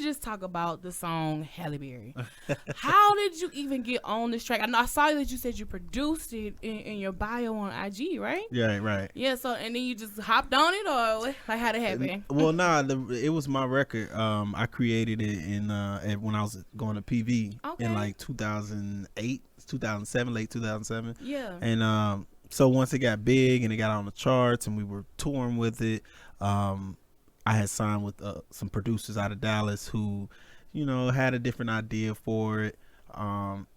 just talk about the song Halle Berry. How did you even get on this track? I know I saw that you said you produced it in your bio on IG, right? Yeah, right. Yeah, so and then you just hopped on it, or like how'd it happen? Well, it was my record. I created it when I was going to PV in like 2008, 2007, late 2007. Yeah. And so once it got big and it got on the charts and we were touring with it, I had signed with some producers out of Dallas who, had a different idea for it,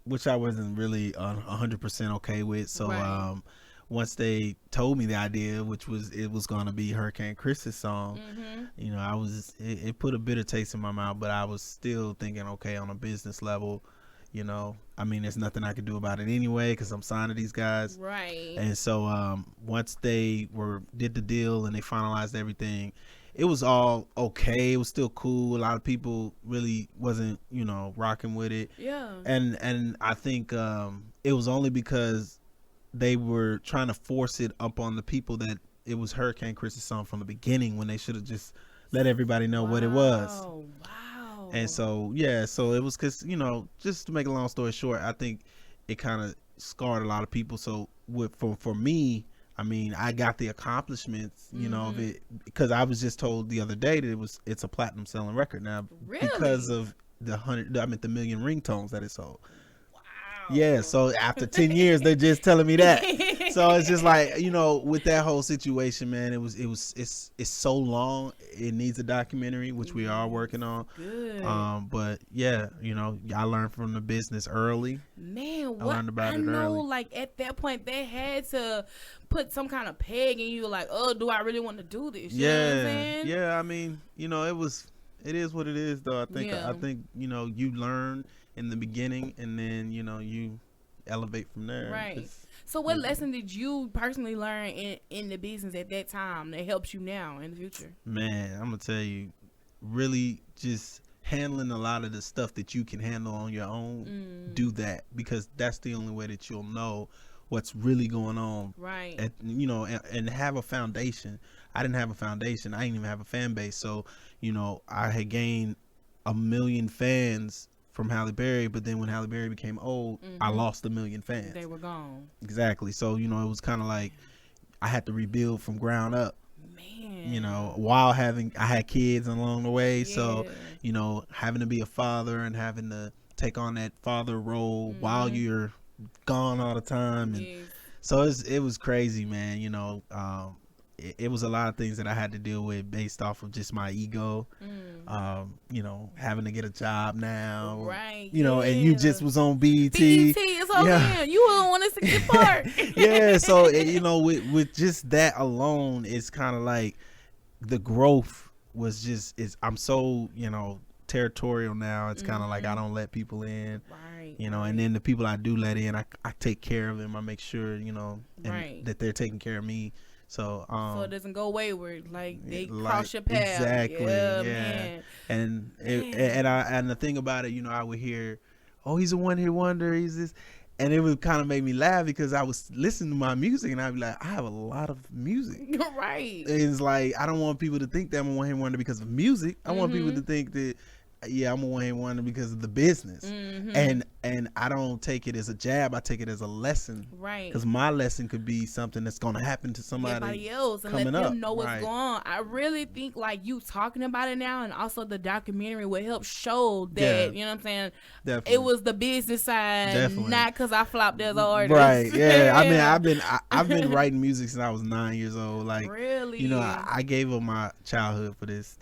which I wasn't really 100% okay with. So once they told me the idea, it was going to be Hurricane Chris's song, it put a bitter taste in my mouth, but I was still thinking, okay, on a business level, there's nothing I could do about it anyway because I'm signed to these guys. Right. And so once they did the deal and they finalized everything, it was all okay. It was still cool. A lot of people really wasn't, rocking with it. Yeah. And I think it was only because they were trying to force it up on the people that it was Hurricane Chris's song from the beginning when they should have just let everybody know what it was. Wow. And so, so it was because, just to make a long story short, I think it kind of scarred a lot of people. So for me, I got the accomplishments, of it, because I was just told the other day that it's a platinum selling record now. Really? Because of the million ringtones that it sold. Wow. Yeah. So after 10 years, they're just telling me that. So it's just like, with that whole situation, man, it's so long. It needs a documentary, which we are working on. Good. But yeah, I learned from the business early. Man, I learned about it early. Like at that point they had to put some kind of peg in you, like, oh, do I really want to do this? You know what I'm saying? Yeah. It is what it is, though. I think you learn in the beginning, and then you elevate from there. Right. So what lesson did you personally learn in the business at that time that helps you now in the future? Man, I'm gonna tell you, really just handling a lot of the stuff that you can handle on your own. Do that, because that's the only way that you'll know what's really going on. Right. And have a foundation. I didn't have a foundation. I didn't even have a fan base. So, I had gained 1 million fans from Halle Berry, but then when Halle Berry became old, I lost 1 million fans. They were gone. Exactly. So, it was kind of like I had to rebuild from ground up. Man. While I had kids along the way. Yeah. So, having to be a father and having to take on that father role while you're gone all the time. And so it was crazy, man. It was a lot of things that I had to deal with based off of just my ego. Having to get a job now. Right. And you just was on BET. BET is on there. You were the one that's a good part. Yeah. So, with just that alone, it's kind of like the growth was I'm so, territorial now. It's kind of like I don't let people in. Right. And then the people I do let in, I take care of them. I make sure, that they're taking care of me. So it doesn't go wayward, like they cross your path. Exactly. Yeah. Man. And the thing about it, I would hear, oh, he's a one-hit wonder, he's this, and it would kind of make me laugh because I was listening to my music and I'd be like, I have a lot of music. Right. It's like I don't want people to think that I'm a one-hit wonder because of music. I want people to think that I'm a one-hit wonder because of the business. And I don't take it as a jab. I take it as a lesson. Right. Because my lesson could be something that's going to happen to somebody else and coming let them up. know what's going on. I really think like you talking about it now, and also the documentary will help show that, you know what I'm saying? Definitely. It was the business side, not because I flopped as an artist. Right. Yeah. I've been writing music since I was 9 years old. Like, really? I gave up my childhood for this,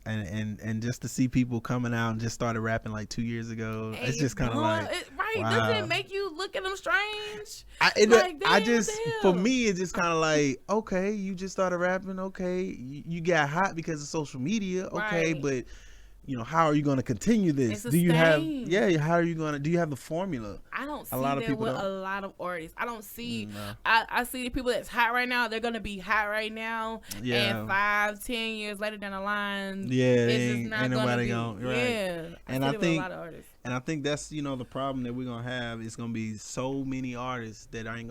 and just to see people coming out and just started rapping like 2 years ago, it's just kind of like, wow. Doesn't it make you look at them strange? For me, it's just kind of like, okay, you just started rapping, okay, you got hot because of social media, okay, but how are you going to continue this? Do you have how are you going to, do you have the formula? I don't see that with a lot of artists. I don't see I see the people that's hot right now, they're going to be hot right now, and 5-10 years later down the line, it's just not going to be. And I think a lot of artists. And I think that's the problem that we're gonna have. It's gonna be so many artists that aren't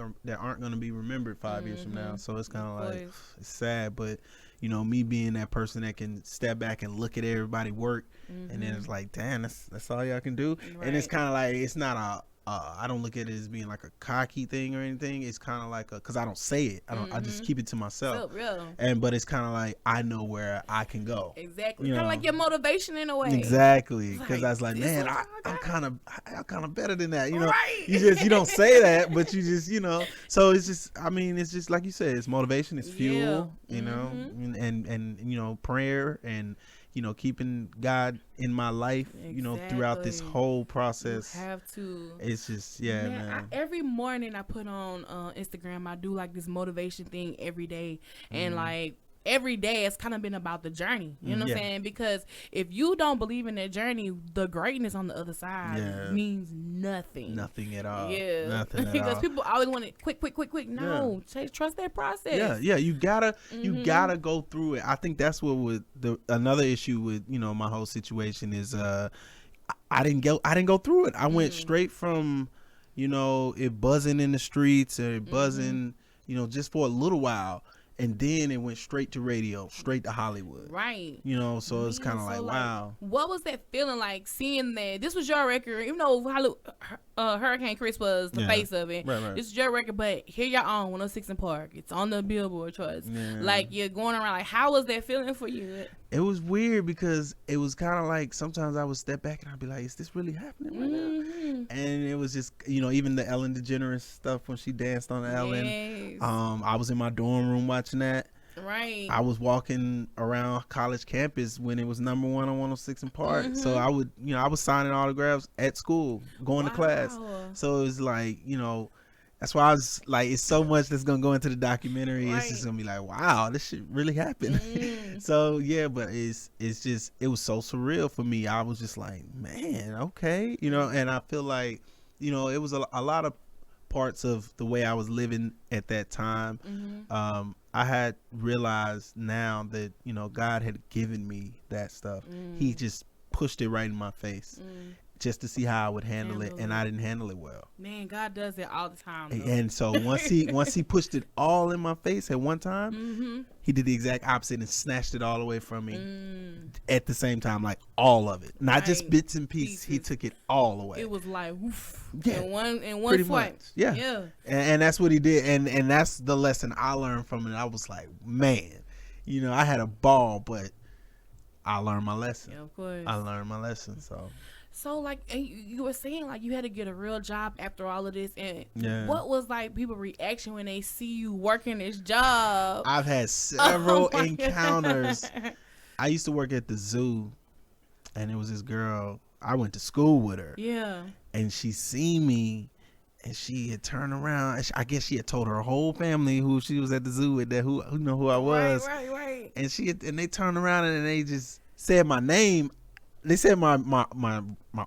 gonna be remembered 5 years from now. So it's kind of like, it's sad, but me being that person that can step back and look at everybody work, and then it's like, damn, that's all y'all can do. Right. And it's kind of like, it's not I don't look at it as being like a cocky thing or anything. It's kind of like because I don't say it. I just keep it to myself. Real. But it's kind of like, I know where I can go. Exactly. Kind of like your motivation in a way. Exactly. Because I was like, man, I'm kind of better than that. Right. You don't say that, but you just, So it's just, it's just like you said, it's motivation, it's fuel, and prayer and. Keeping God in my life, throughout this whole process. You have to. It's just, man. Every morning I put on Instagram, I do like this motivation thing every day. And like, every day it's kind of been about the journey. You know what I'm saying? Because if you don't believe in that journey, the greatness on the other side means nothing. Nothing at all. Yeah. Nothing at all. Because people always want it quick. No. Trust that process. Yeah. You gotta go through it. I think that's what another issue with, my whole situation is I didn't go through it. I went straight from, it buzzing in the streets or buzzing, just for a little while. And then it went straight to radio, straight to Hollywood. Right. So it's kind of like, wow. What was that feeling like seeing that? This was your record, even though Hurricane Chris was the face of it. Right. This is your record, but here y'all on 106 in Park. It's on the Billboard charts. Yeah. Like, you're going around. Like, how was that feeling for you? It was weird because it was kind of like sometimes I would step back and I'd be like, is this really happening right now? And it was just, even the Ellen DeGeneres stuff when she danced on Ellen. Yes. I was in my dorm room watching that. Right. I was walking around college campus when it was number 1 on 106 in Park. So I would, I was signing autographs at school, going to class. So it was like, that's why I was like, it's so much that's going to go into the documentary. Right. It's just going to be like, wow, this shit really happened. So, but it's just, it was so surreal for me. I was just like, man, okay. And I feel like, it was a lot of parts of the way I was living at that time. I had realized now that, God had given me that stuff. He just pushed it right in my face. Just to see how I would handle it, and I didn't handle it well. Man, God does it all the time. And so once he pushed it all in my face at one time, he did the exact opposite and snatched it all away from me at the same time, like all of it, not just bits and pieces. He took it all away. It was like, woof, in one swipe. Yeah. And that's what he did, and that's the lesson I learned from it. I was like, man, I had a ball, but I learned my lesson. Yeah, of course. I learned my lesson. So, like, you were saying, like, you had to get a real job after all of this. And what was, like, people's reaction when they see you working this job? I've had several encounters. I used to work at the zoo, and it was this girl. I went to school with her. Yeah. And she seen me, and she had turned around. I guess she had told her whole family who she was at the zoo with, that who know who I was. Right. And they turned around, and they just said my name. They said my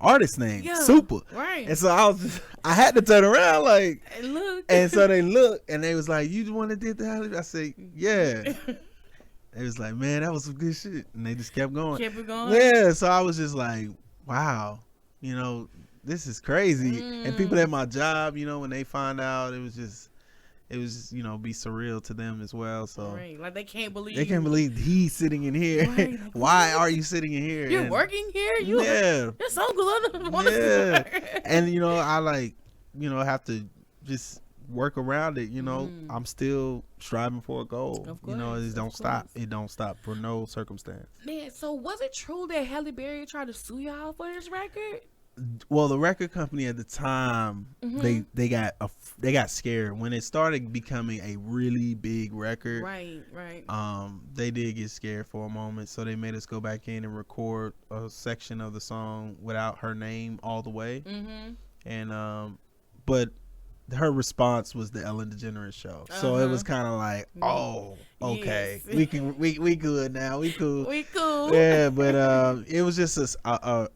artist name, Svpa. Right. And so I had to turn around, like, and so they looked, and they was like, "You the one that did the Halle Berry?" I said, "Yeah." They was like, "Man, that was some good shit," and they just kept going. Kept it going. Yeah. So I was just like, "Wow, this is crazy." And people at my job, when they find out, it was just be surreal to them as well. So like they can't believe he's sitting in here. Right, like, why are you sitting in here? You're working here. That's so good. And I have to just work around it. I'm still striving for a goal. Of course, it don't stop. It don't stop for no circumstance. Man, so was it true that Halle Berry tried to sue y'all for this record? Well, the record company at the time, they got scared when it started becoming a really big record. Right. They did get scared for a moment, so they made us go back in and record a section of the song without her name all the way. And but her response was the Ellen DeGeneres show, so it was kind of like, oh, okay, yes. we good now, we cool. Yeah, but it was just a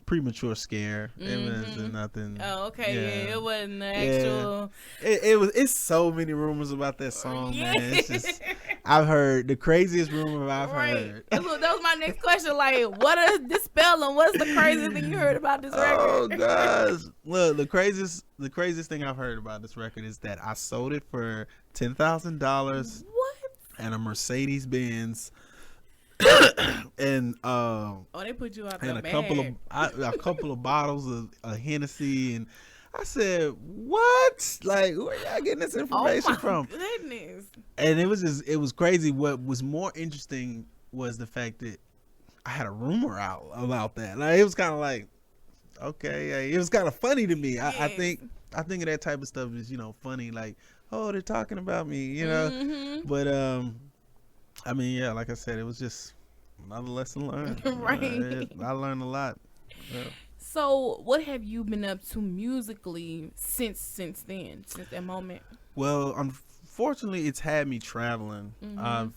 premature scare. It was nothing. Oh, okay. Yeah, it wasn't the actual. It's so many rumors about that song, man. It's just, I've heard the craziest rumor I've heard. That was my next question. Like, what is dispel them? What's the craziest thing you heard about this record? Oh gosh, look, the craziest thing I've heard about this record is that I sold it for $10,000. What? and a Mercedes Benz. And they put you out there, and a couple of bottles of Hennessy, and I said, "What? Like, where y'all getting this information from?" Goodness. And it was crazy. What was more interesting was the fact that I had a rumor out about that. Like, it was kind of like, okay, it was kind of funny to me. Yes. I think of that type of stuff is, funny. Like, oh, they're talking about me, But I mean, yeah, like I said, it was just another lesson learned. Right. I learned a lot. Yeah. So, what have you been up to musically since that moment? Well, unfortunately, it's had me traveling. I've,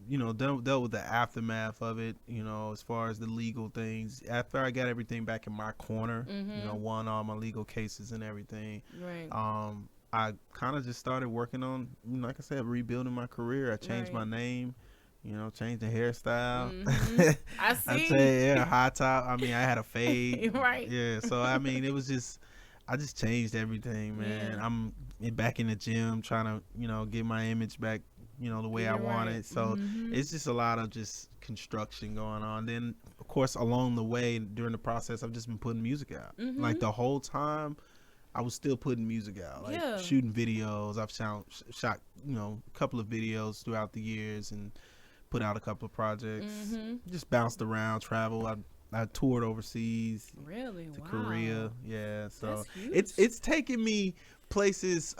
dealt with the aftermath of it, as far as the legal things. After I got everything back in my corner, won all my legal cases and everything. Right. I kind of just started working on, like I said, rebuilding my career. I changed my name, changed the hairstyle. I see. I'd say, high top. I mean, I had a fade. Right. Yeah. So, I mean, it was just, I just changed everything, man. Yeah. I'm back in the gym trying to, get my image back, the way I want it. So, it's just a lot of just construction going on. Then, of course, along the way, during the process, I've just been putting music out. Like, the whole time, I was still putting music out, like shooting videos. I've shot, a couple of videos throughout the years and put out a couple of projects. Just bounced around, traveled. I toured overseas. Really? To wow. Korea. Yeah. So it's taken me places.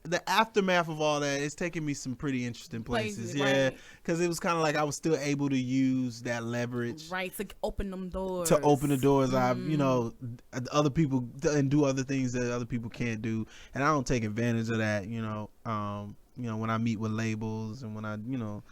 The aftermath of all that, it's taken me some pretty interesting places. Yeah, because it was kind of like I was still able to use that leverage, right, to open them doors. To open the doors, other people and do other things that other people can't do, and I don't take advantage of that. When I meet with labels and when I, do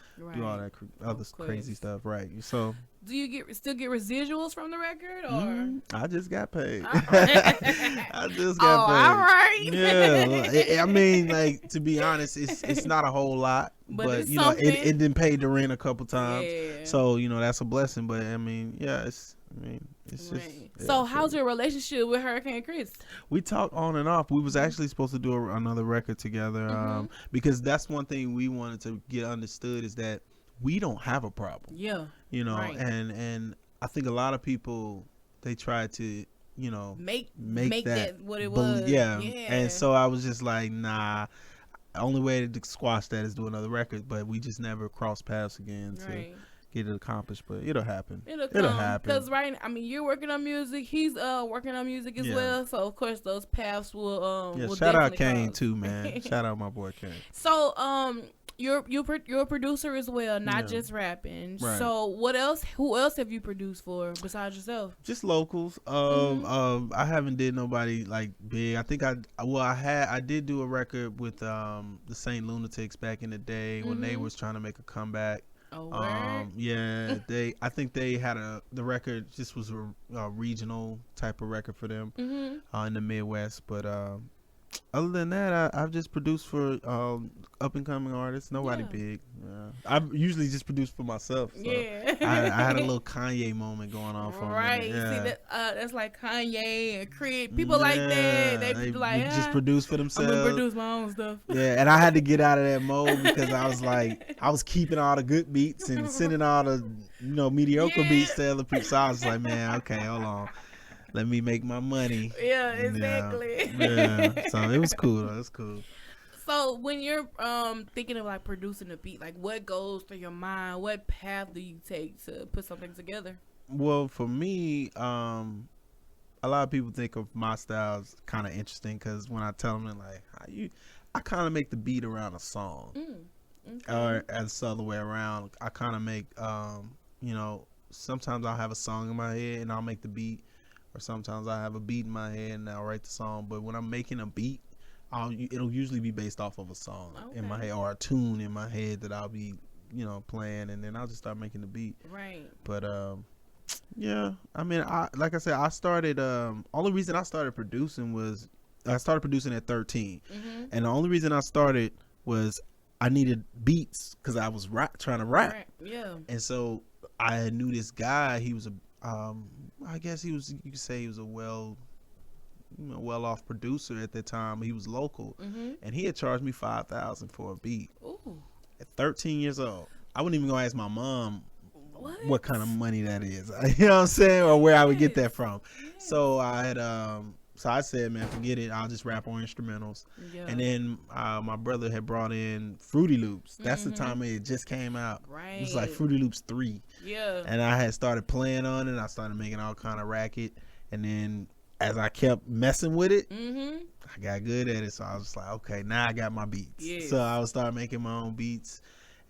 all that other crazy stuff, right? So, do you still get residuals from the record, or I just got paid? I just got paid. All right. Yeah, I mean, like, to be honest, it's not a whole lot, but it didn't pay the rent a couple times, so that's a blessing. But I mean, it's just. Yeah, so how's your relationship with Hurricane Chris? We talk on and off. We was actually supposed to do another record together, because that's one thing we wanted to get understood is that we don't have a problem. Yeah. Right. and I think a lot of people, they try to, make that what it was. Yeah. And so I was just like, nah. The only way to squash that is do another record, but we just never crossed paths again to get it accomplished. But it'll happen. It'll happen. Because you're working on music. He's working on music as well. So of course those paths will. Yeah. Shout out Kane too, man. Shout out my boy Kane. So you're a producer as well, not just rapping. Right. So who else have you produced for besides yourself? Just locals. I haven't did nobody like big. I think I did do a record with the Saint Lunatics back in the day when they was trying to make a comeback. Oh, word? I think they had the record just was a regional type of record for them in the Midwest, but other than that, I've just produced for up and coming artists. Nobody big. I usually just produce for myself. So I had a little Kanye moment going on for me. Right. Yeah. See, that's like Kanye and Creed. People like that. They like just produce for themselves. I'm gonna produce my own stuff. Yeah, and I had to get out of that mode because I was like, I was keeping all the good beats and sending all the mediocre beats to other people. So I was like, man, okay, hold on. Let me make my money. Yeah, exactly. Yeah. So it was cool though. It was cool. So when you're thinking of like producing a beat, like what goes through your mind? What path do you take to put something together? Well, for me, a lot of people think of my style as kind of interesting because when I tell them like, I kind of make the beat around a song, or as the other way around. I kind of make, sometimes I'll have a song in my head and I'll make the beat. Or sometimes I have a beat in my head and I'll write the song. But when I'm making a beat, it'll usually be based off of a song in my head or a tune in my head that I'll be, playing, and then I'll just start making the beat. Right. But yeah, I mean, like I said, I started. Only reason I started producing was I started producing at 13, and the only reason I started was I needed beats because I was trying to rap. Right. Yeah. And so I knew this guy. He was I guess you could say he was a well-off producer at that time. He was local, and he had charged me $5,000 for a beat. Ooh. At 13 years old, I wouldn't even go ask my mom what kind of money that is. You know what I'm saying? Or where I would get that from. So I said, man, forget it. I'll just rap on instrumentals. Yeah. And then my brother had brought in Fruity Loops. That's the time it just came out. Right. It was like Fruity Loops 3. Yeah. And I had started playing on it. I started making all kind of racket. And then as I kept messing with it, I got good at it. So I was just like, okay, now I got my beats. Yes. So I would start making my own beats.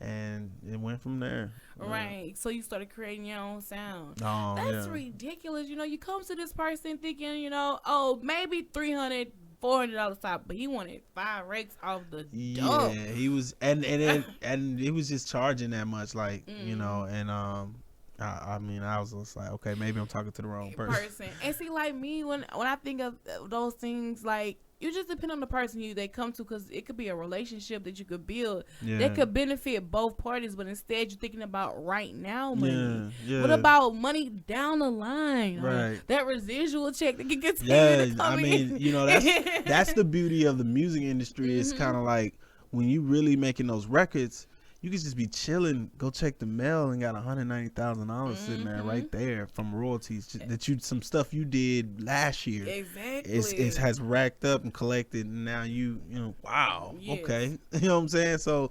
And it went from there. Right. So you started creating your own sound. Oh, that's ridiculous. You know, you come to this person thinking, you know, oh, maybe $300, $400 top, but he wanted 5 rakes off the dope. Yeah, he was, and he was just charging that much, like, you know, and I mean, I was just like, okay, maybe I'm talking to the wrong person. And see, like me, when I think of those things, like, you just depend on the person they come to, because it could be a relationship that you could build that could benefit both parties, but instead you're thinking about right now money. Yeah. What about money down the line? Right. Like, that residual check that can continue to come in. You know, that's the beauty of the music industry. It's kind of like when you really making those records, you could just be chilling, go check the mail, and got $190,000 sitting there right there from royalties that some stuff you did last year. Exactly. It has racked up and collected, and now you know, wow, okay, you know what I'm saying? So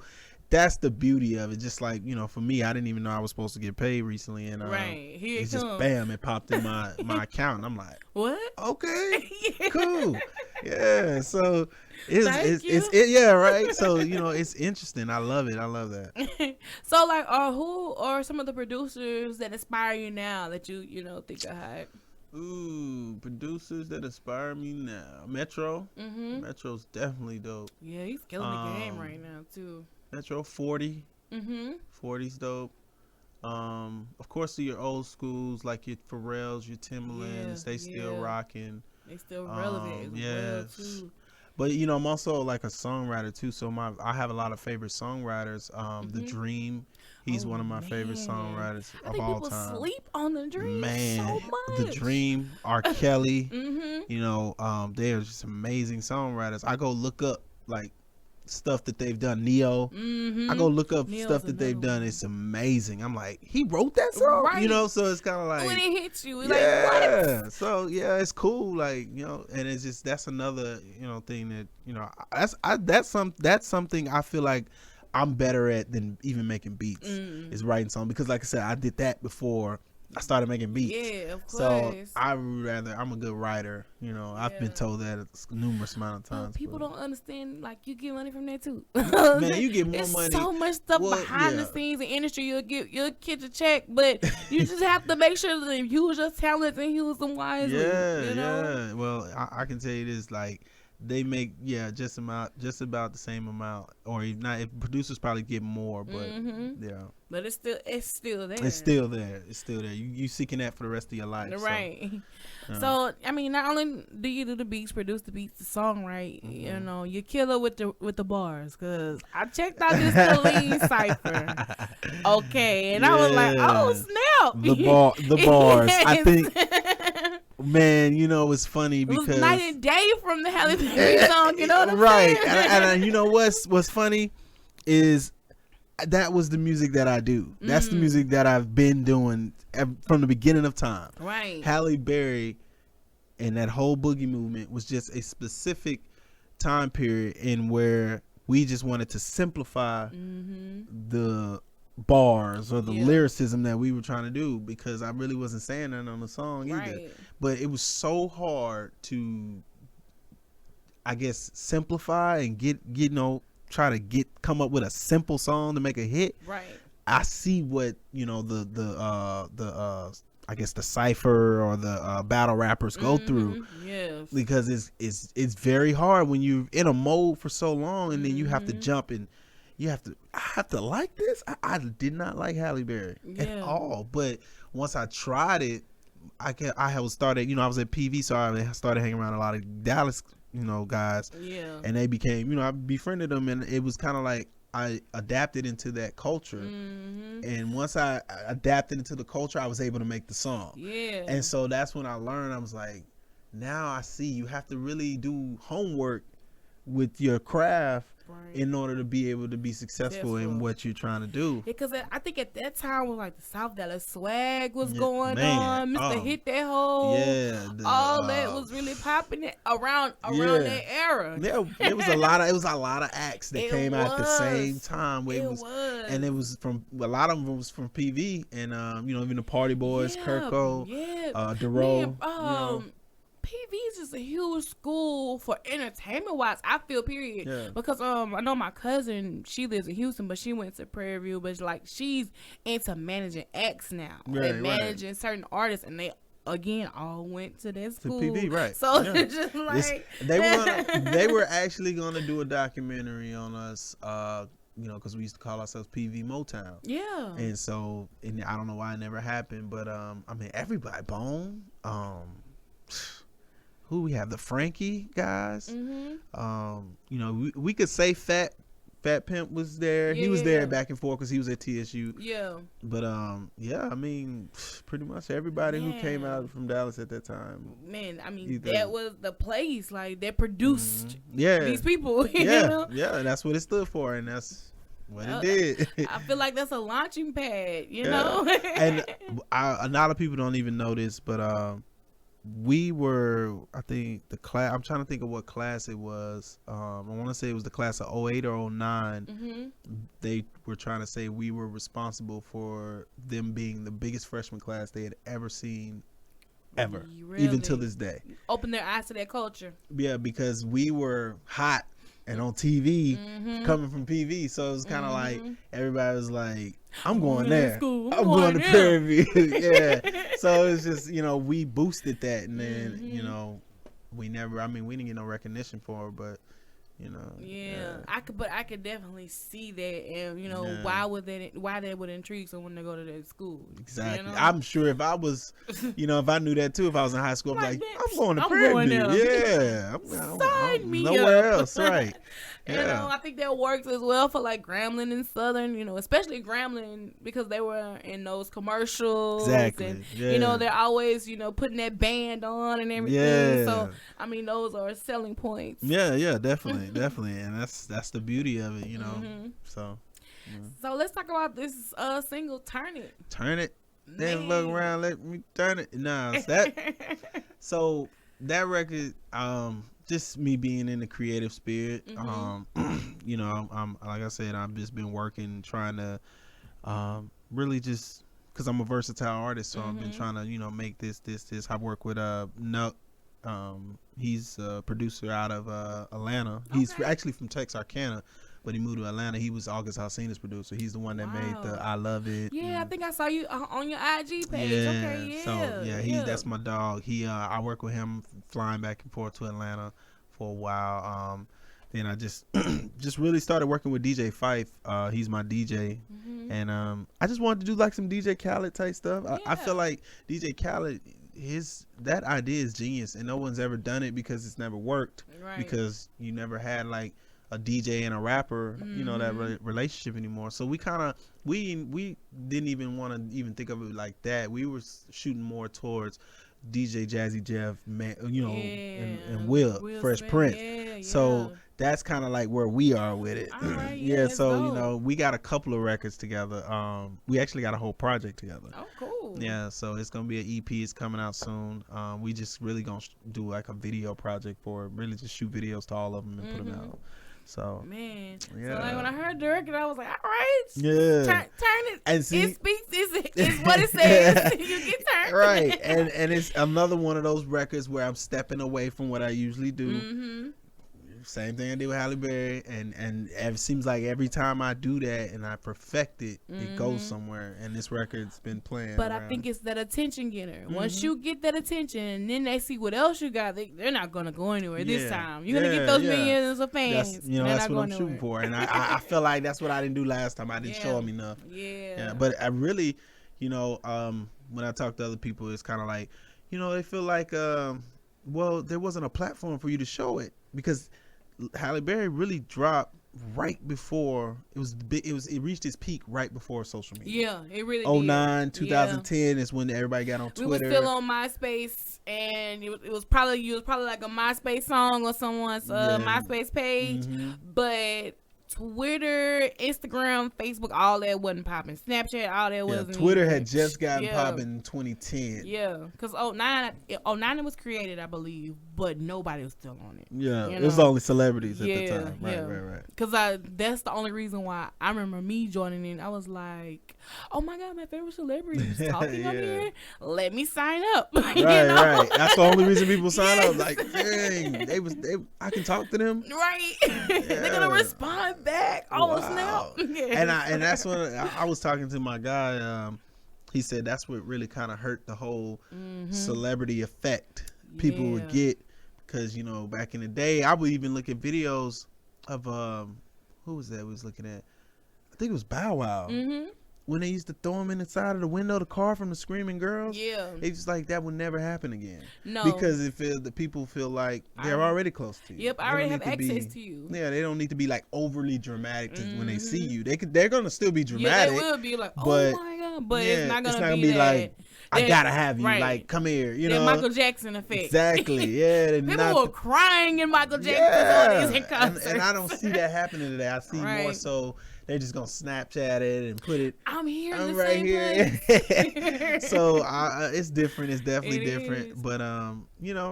that's the beauty of it. Just like, you know, for me, I didn't even know I was supposed to get paid recently, and here it's just bam, it popped in my account, and I'm like, what? Okay, cool, yeah. So yeah, right. So, you know, it's interesting. I love it. I love that. So, like, who are some of the producers that inspire you now that you know think are hot? Ooh, producers that inspire me now. Metro. Metro's definitely dope. Yeah, he's killing the game right now too. Metro 40. 40's dope. Of course, your old schools like your Pharrells, your Timbalands, they still rocking. They still relevant as well too. But, you know, I'm also like a songwriter too. So I have a lot of favorite songwriters. The Dream, he's one of my favorite songwriters of all time. People sleep on the Dream so much. The Dream, R. Kelly, you know, they are just amazing songwriters. I go look up like stuff that they've done. Neo, I go look up stuff that they've done. It's amazing. I'm like, he wrote that song, you know. So it's kind of like when it hits you, like, what? So yeah, it's cool, like, you know. And it's just, that's another, you know, thing that, you know, that's something I feel like I'm better at than even making beats, is writing songs, because like I said, I did that before I started making beats. Yeah, of course. So I'm a good writer. You know, I've been told that numerous amount of times. People don't understand, like, you get money from that too. Man, you get more money. So much stuff behind the scenes in industry. You'll get your check, but you just have to make sure that you use your talents and use them wisely. You know? Yeah. Well, I can tell you this, like, they make just about the same amount, or if not, if producers probably get more, but but it's still there. It's still there. You seeking that for the rest of your life, right? So I mean, not only do you do the beats, produce the beats, the songwrite, you know, you killer with the bars, because I checked out this Celine cipher, okay, and I was like, oh snap, the bars. I think. Man, you know, it's funny because it was night and day from the Halle Berry song, you know what I'm saying? And you know what's funny is that was the music that I do. That's the music that I've been doing from the beginning of time. Right. Halle Berry and that whole boogie movement was just a specific time period in where we just wanted to simplify the bars or the lyricism that we were trying to do, because I really wasn't saying that on the song either. But it was so hard to, I guess, simplify and come up with a simple song to make a hit. Right. I see what, you know, I guess the cypher or the battle rappers go through. Yes. Because it's very hard when you're in a mode for so long, and then you have to jump and I have to like this. I did not like Halle Berry at all. But once I tried it, I was started, you know, I was at PV, so I started hanging around a lot of Dallas, you know, guys. Yeah. And they became, you know, I befriended them, and it was kind of like I adapted into that culture. And once I adapted into the culture, I was able to make the song. Yeah. And so that's when I learned, I was like, now I see you have to really do homework with your craft in order to be able to be successful in what you're trying to do. Because I think at that time was like the South Dallas swag was going on. Mr. Hit That Hole. Yeah. All that was really popping around that era. Yeah, it was a lot of acts that came out at the same time. And it was from a lot of them was from PV and even the Party Boys, Kirko, Dero. PV is just a huge school for entertainment wise, I feel, period. Yeah. Because I know my cousin, she lives in Houston, but she went to Prairie View, but like she's into managing acts now. They're managing certain artists, and they again all went to that school. To PV, right. So it's just like they were actually gonna do a documentary on us, because we used to call ourselves PV Motown. Yeah. And so I don't know why it never happened, but everybody, Bone, who we have, the Frankie guys. Mm-hmm. We could say Fat Pimp was there. He was there back and forth because he was at TSU. Yeah. But pretty much everybody who came out from Dallas at that time. Man, that was the place. Like, they produced these people. You know? Yeah, that's what it stood for, and that's what it did. I feel like that's a launching pad, you know? And a lot of people don't even know this, but we were, I think, the class, I'm trying to think of what class it was. I want to say it was the class of 08 or 09. Mm-hmm. They were trying to say we were responsible for them being the biggest freshman class they had ever seen, ever. Really? Even till this day. Open their eyes to that culture. Yeah, because we were hot and on TV, coming from PV. So it was kind of like, everybody was like, I'm going there. I'm going to Prairie View. Yeah. So it's just, we boosted that. And then, we didn't get no recognition for it, but, I could definitely see that. And, why that would intrigue someone to go to that school. Exactly. I'm sure if I was, if I knew that too, if I was in high school, I'm going to Prairie View. Yeah. Sign me nowhere up. else. Right. Yeah. I think that works as well for like Grambling and Southern, especially Grambling, because they were in those commercials. Exactly. And, they're always, putting that band on and everything. Yeah. So, those are selling points. Yeah, definitely. Definitely. And that's the beauty of it, So. Yeah. So let's talk about this single, Turn It. Turn It. Then look around, let me turn it. No, it's that. So that record, just me being in the creative spirit. I'm like I said, I've just been working, trying to really just, because I'm a versatile artist, so I've been trying to make this. I work with Nuck. He's a producer out of Atlanta. He's actually from Texarkana, but he moved to Atlanta. He was August Alsina's producer. He's the one that made the I Love It. Yeah, I think I saw you on your IG page. Yeah. Okay, yeah. So that's my dog. I work with him flying back and forth to Atlanta for a while. Then I just really started working with DJ Fife. He's my DJ, and I just wanted to do like some DJ Khaled type stuff. I feel like DJ Khaled, that idea is genius, and no one's ever done it because it's never worked. Right. Because you never had like a DJ and a rapper, that relationship anymore. So we didn't even want to even think of it like that. We were shooting more towards DJ Jazzy Jeff, and Will Fresh Prince. So that's kind of like where we are with it. Right, so we got a couple of records together. We actually got a whole project together. Oh, cool. Yeah, so it's gonna be an EP. It's coming out soon. We just really gonna do like a video project for it. Really just shoot videos to all of them and put them out. So man, so like when I heard the record, I was like, all right, turn it. And see, it speaks. It's what it says. You get turned. Right, and it's another one of those records where I'm stepping away from what I usually do. Same thing I did with Halle Berry, and it seems like every time I do that and I perfect it, it goes somewhere. And this record's been playing. But I think it's that attention getter. Once you get that attention, and then they see what else you got, they're not gonna go anywhere this time. You're gonna get those millions of fans. That's what I'm shooting for. And I feel like that's what I didn't do last time. I didn't show them enough. Yeah. But I really, when I talk to other people, it's kind of like, they feel like, well, there wasn't a platform for you to show it, because Halle Berry really dropped right before it reached its peak right before social media. Yeah, it really 09, 2010 is when everybody got on Twitter. We were still on MySpace, and it was probably like a MySpace song or someone's MySpace page, but Twitter, Instagram, Facebook, all that wasn't popping. Snapchat, all that wasn't. Twitter had just gotten popping in 2010. Yeah, because 09 it was created, I believe, but nobody was still on it. Yeah, it was only celebrities at the time. Right. Because that's the only reason why I remember me joining in. I was like, oh my God, my favorite celebrity is talking up here. Let me sign up. Right. That's the only reason people sign up. Like, dang, I can talk to them. Right. They're gonna respond back. Oh snap. And that's when I was talking to my guy. He said that's what really kind of hurt the whole celebrity effect people would get, because back in the day I would even look at videos of who was that we was looking at? I think it was Bow Wow. When they used to throw him in the side of the window of the car from the screaming girls. It's just like that would never happen again. No, because the people feel like they're already close to you. Yep, I already have access to you. Yeah, they don't need to be like overly dramatic when they see you. They're gonna still be dramatic. Yeah, they will be like, oh my God, but it's not gonna be like, I gotta have you. Like, come here. The Michael Jackson effect. Exactly. Yeah. People were crying in Michael Jackson's concerts. And I don't see that happening today. I see more so they're just gonna Snapchat it and put it. I'm here. I'm right here. So it's different. It's definitely different. But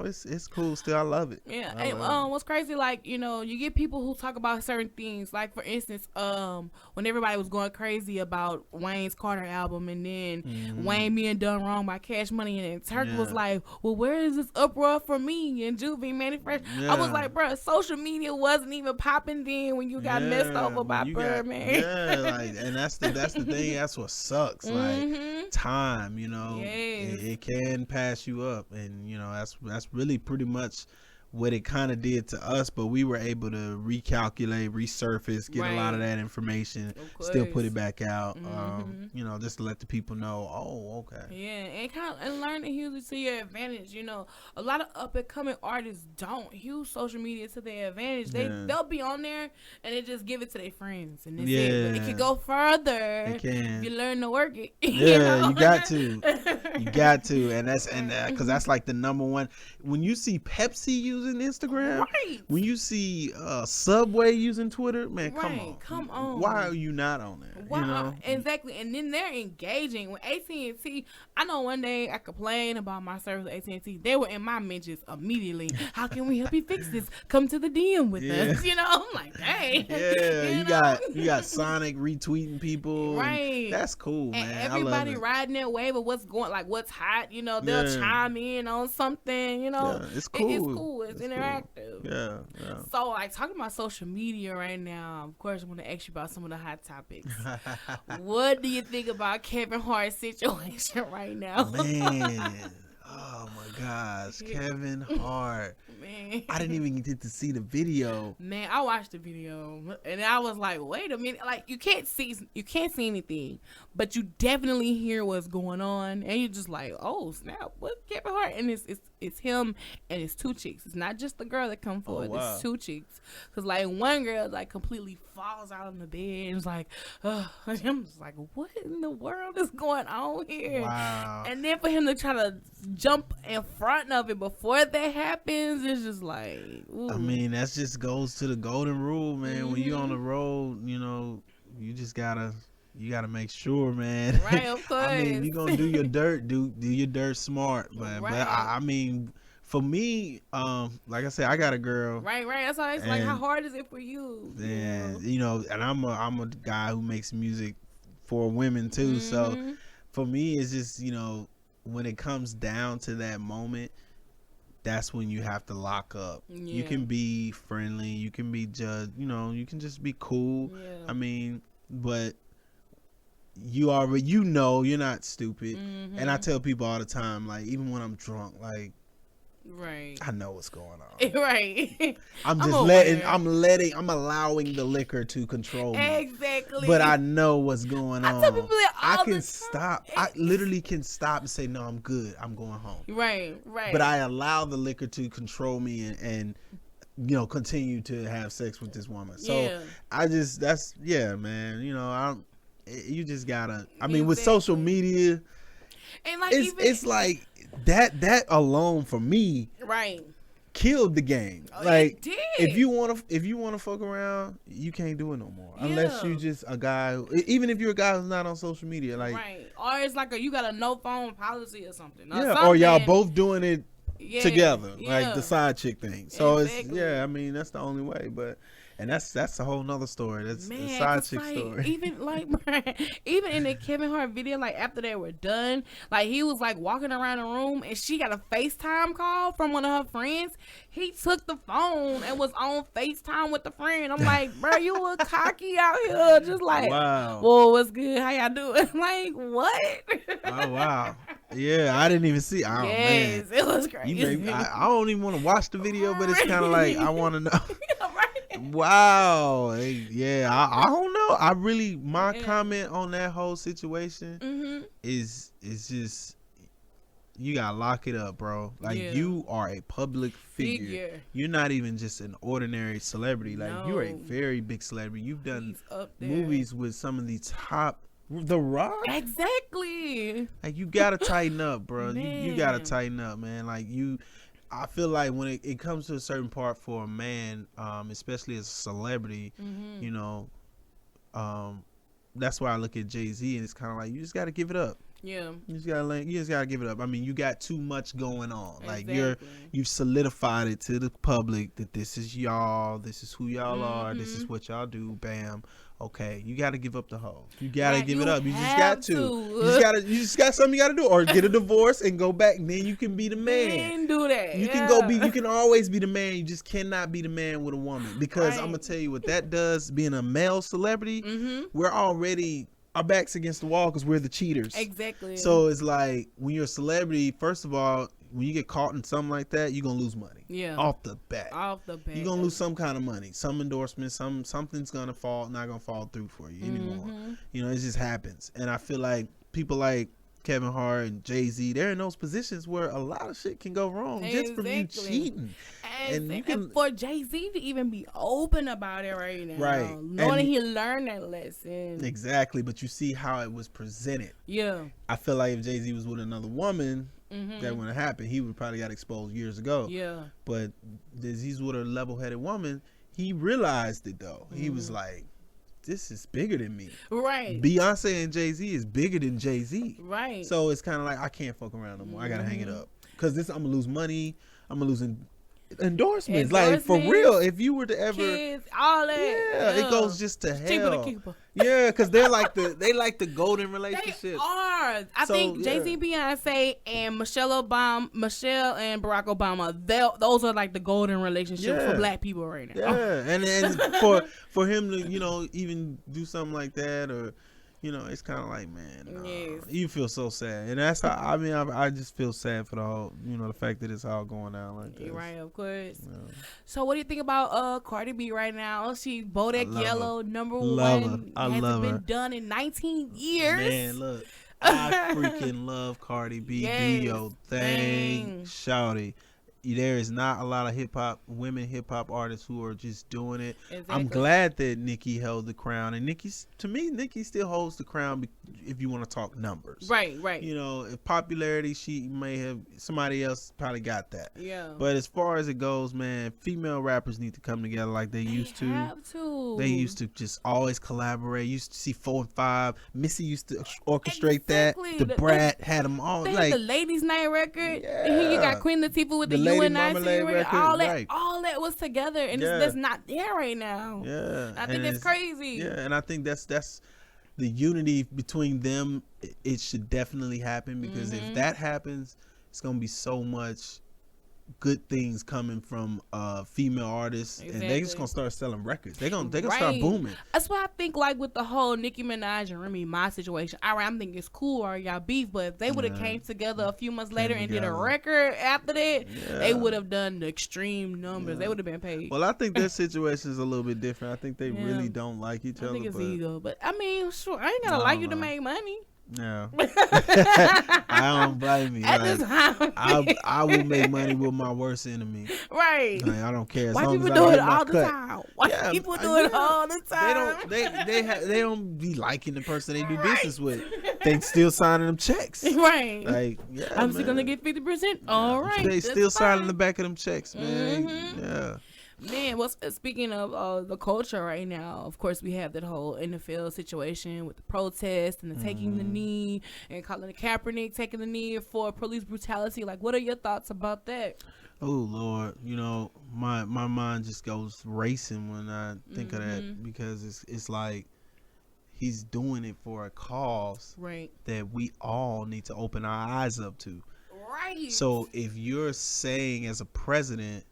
it's cool. Still, I love it. Yeah. And what's crazy, like you get people who talk about certain things. Like for instance, when everybody was going crazy about Wayne's Carter album, and then Wayne being done wrong by Cash Money, and then Turk was like, well, where is this uproar for me and Juvie Manufactured? I was like, bro, social media wasn't even popping then when you got messed over by Birdman. And that's the thing. That's what sucks. Like time, it can pass you up, and that's really pretty much what it kind of did to us. But we were able to recalculate, resurface, get a lot of that information, still put it back out. Just to let the people know. Oh, okay. Yeah, and learn to use it to your advantage. A lot of up and coming artists don't use social media to their advantage. They'll be on there and they just give it to their friends, and that's it. But it can go further. It can. If you learn to work it. You got to. You got to, and because that's like the number one. When you see Pepsi using Instagram, when you see Subway using Twitter, man, come on. Why are you not on there? Exactly. And then they're engaging with AT&T. I know one day I complained about my service with AT&T. They were in my mentions immediately. How can we help you fix this? Come to the DM with us. I'm like, hey. Yeah, you got Sonic retweeting people. Right. That's cool, man. And everybody riding their wave of what's going, like what's hot. They'll chime in on something. It's cool. It's cool. It's interactive. Cool. Yeah. So, like, talking about social media right now, of course, I'm going to ask you about some of the hot topics. What do you think about Kevin Hart's situation right now? Man. Oh my gosh, Kevin Hart. Man, I didn't even get to see the video. Man, I watched the video and I was like, wait a minute, like you can't see anything, but you definitely hear what's going on, and you're just like, oh snap, what Kevin Hart? And it's him and it's two chicks. It's not just the girl that come forward. Oh, wow. It's two chicks. Cause like one girl like completely falls out on the bed and was like, I'm just like, what in the world is going on here? Wow. And then for him to try to jump in front of it before that happens, it's just like, ooh. I mean, that just goes to the golden rule, man. When you're on the road, you just gotta make sure, man. Right, of course. I mean, you're gonna do your dirt, do your dirt smart, man. Right. But I mean, for me, like I said, I got a girl. Right. That's why it's like, how hard is it for you? Yeah, and I'm a guy who makes music for women too. So for me, it's just when it comes down to that moment, that's when you have to lock up. Yeah. You can be friendly, you can be judged, you can just be cool. Yeah. I mean, but you already, you're not stupid. And I tell people all the time, like, even when I'm drunk, like, right, I know what's going on. Right. I'm allowing the liquor to control me. Exactly. But I know what's going on. I tell people that all the time. Stop. I literally can stop and say, no, I'm good. I'm going home. Right. But I allow the liquor to control me and continue to have sex with this woman. So man. You just gotta. I mean, with social media, and like it's like that alone for me, right, killed the game. Oh, like, it did. if you wanna fuck around, you can't do it no more unless you just a guy. Even if you're a guy who's not on social media, like right, or it's like you got a no phone policy or something. Or y'all both doing it together, like the side chick thing. So it's I mean, that's the only way, but. And that's a whole nother story. That's the side chick story. Even in the Kevin Hart video, like after they were done, like he was like walking around the room and she got a FaceTime call from one of her friends. He took the phone and was on FaceTime with the friend. I'm like, bro, you were cocky out here, just like, wow. Well, what's good? How y'all doing? Like, what? Oh wow. Yeah, I didn't even see. Oh, yes, man. It was crazy. I don't even want to watch the video, but it's kind of like I want to know. Wow. Yeah, I don't know. My comment on that whole situation is just, you gotta lock it up, bro. Like, you are a public figure. You're not even just an ordinary celebrity. Like, you're a very big celebrity. You've done movies with some of the top. The Rock? Exactly. Like, you gotta tighten up, bro. You gotta tighten up, man. Like, I feel like when it comes to a certain part for a man, especially as a celebrity, that's why I look at Jay-Z, and it's kind of like, you just got to give it up. Yeah. You just gotta give it up. I mean, you got too much going on. Exactly. Like, you've solidified it to the public that this is y'all, this is who y'all are, this is what y'all do. Bam. Okay, you got to give up the hoe. You got to give it up. You just got to. You just got something you got to do, or get a divorce and go back, and then you can be the man. Do that. You can always be the man. You just cannot be the man with a woman, because I'm gonna tell you what that does. Being a male celebrity, we're already, our backs against the wall because we're the cheaters. Exactly. So it's like, when you're a celebrity, first of all, when you get caught in something like that, you're gonna lose money. Yeah. Off the bat. You're gonna lose some kind of money, some endorsement, something's not gonna fall through for you anymore. It just happens. And I feel like people like Kevin Hart and Jay-Z, they're in those positions where a lot of shit can go wrong just from you cheating. And for Jay-Z to even be open about it right now, right? Knowing he learned that lesson. Exactly, but you see how it was presented. Yeah. I feel like if Jay-Z was with another woman, that wouldn't happen. He would probably got exposed years ago. Yeah. But he's with a level-headed woman. He realized it though. He was like, this is bigger than me. Right. Beyonce and Jay-Z is bigger than Jay-Z. Right. So it's kind of like, I can't fuck around no more. I gotta hang it up, because I'm gonna lose money. I'm gonna lose endorsements. Like, for real, if you were to ever, kids, all that, it goes just to hell. Cheaper to keep her. Yeah, because they like the golden relationship. They are. I think Jay-Z, Beyonce, and Michelle and Barack Obama, those are like the golden relationship for black people right now. Yeah, and for him to even do something like that, or it's kind of like, man, you feel so sad. And that's how, I just feel sad for the whole, the fact that it's all going down like that. Right, of course. Yeah. So what do you think about Cardi B right now? She Bodak Yellow, number one. I love her. Hasn't been done in 19 years. Man, look, I freaking love Cardi B. Yes, do your thing, shawty. There is not a lot of women hip hop artists who are just doing it. Exactly. I'm glad that Nicki held the crown, and Nicki still holds the crown if you want to talk numbers. Right. If popularity, she may have, somebody else probably got that. Yeah. But as far as it goes, man, female rappers need to come together like they used to. Have to. They used to just always collaborate. You used to see 4 and 5. Missy used to orchestrate that. The Brat had them all. They had the Ladies Night record. Yeah. And here you got Queen Latifah with the UNIC record. All that was together, and that's not there right now. Yeah. I think that's crazy. Yeah, and I think that's the unity between them. It should definitely happen, because if that happens, it's gonna be so much good things coming from female artists. Exactly. And they just gonna start selling records. They're gonna start booming. That's why I think, like, with the whole Nicki Minaj and Remy Ma situation, I'm thinking it's cool, or y'all beef, but if they would have came together a few months later and did a record after that, they would have done the extreme numbers. They would have been paid. Well, I think their situation is a little bit different. I think they really don't like each other. I think it's ego, but I mean, sure, I ain't gotta like you to make money. No. I don't blame you. I will make money with my worst enemy. Right. Like, I don't care. Why people do it all the time? Why people do it all the time? They don't be liking the person they do business with. They still signing them checks. Right. Like, I'm still gonna get 50%. All right. They still signing the back of them checks, man. Yeah. Man, speaking of the culture right now, of course, we have that whole NFL situation with the protest and the taking the knee and Colin Kaepernick taking the knee for police brutality. Like, what are your thoughts about that? Oh, Lord. You know, my mind just goes racing when I think of that, because it's like he's doing it for a cause that we all need to open our eyes up to. Right. So if you're saying as a president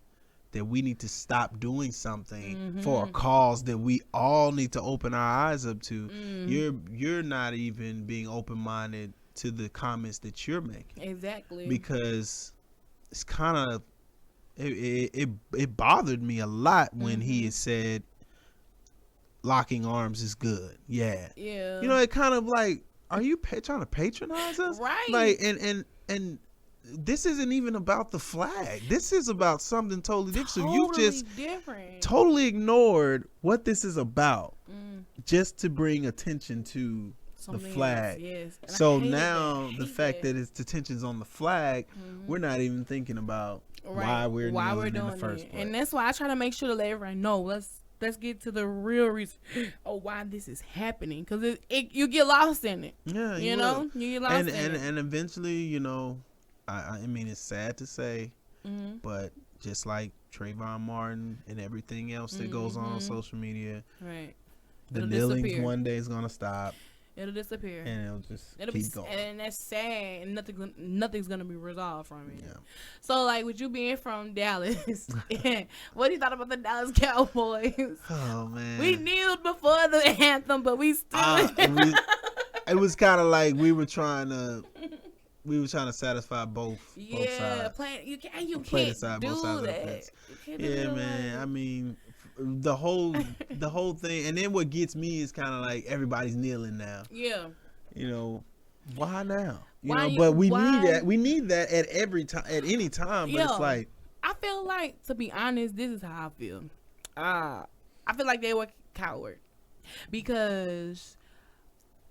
that we need to stop doing something for a cause that we all need to open our eyes up to, you're not even being open-minded to the comments that you're making. Exactly. Because it's kind of it bothered me a lot when he had said locking arms is good. Yeah. You know, it kind of like, are you trying to patronize us? Right. Like, and this isn't even about the flag. This is about something totally different. So you just totally ignored what this is about just to bring attention to the flag. Yes. So now the fact that it's attention's on the flag, we're not even thinking about why we're doing in the first place. And that's why I try to make sure to let everyone know. Let's get to the real reason of why this is happening, because you get lost in it. Yeah, you know, you get lost in it. And eventually, you know, I mean, it's sad to say, but just like Trayvon Martin and everything else that goes on social media, the kneelings one day is gonna stop. It'll disappear, and it'll just keep going. And that's sad, and nothing's gonna be resolved from it. Yeah. So, like, with you being from Dallas, what do you thought about the Dallas Cowboys? Oh man, we kneeled before the anthem, but we still. It was kind of like we were trying to satisfy both sides. You can't do that. Yeah, man. I mean, the whole thing, and then what gets me is kind of like everybody's kneeling now. Yeah. You know, why now? But we need that. We need that at any time. But it's like, I feel like, to be honest, this is how I feel. I feel like they were coward, because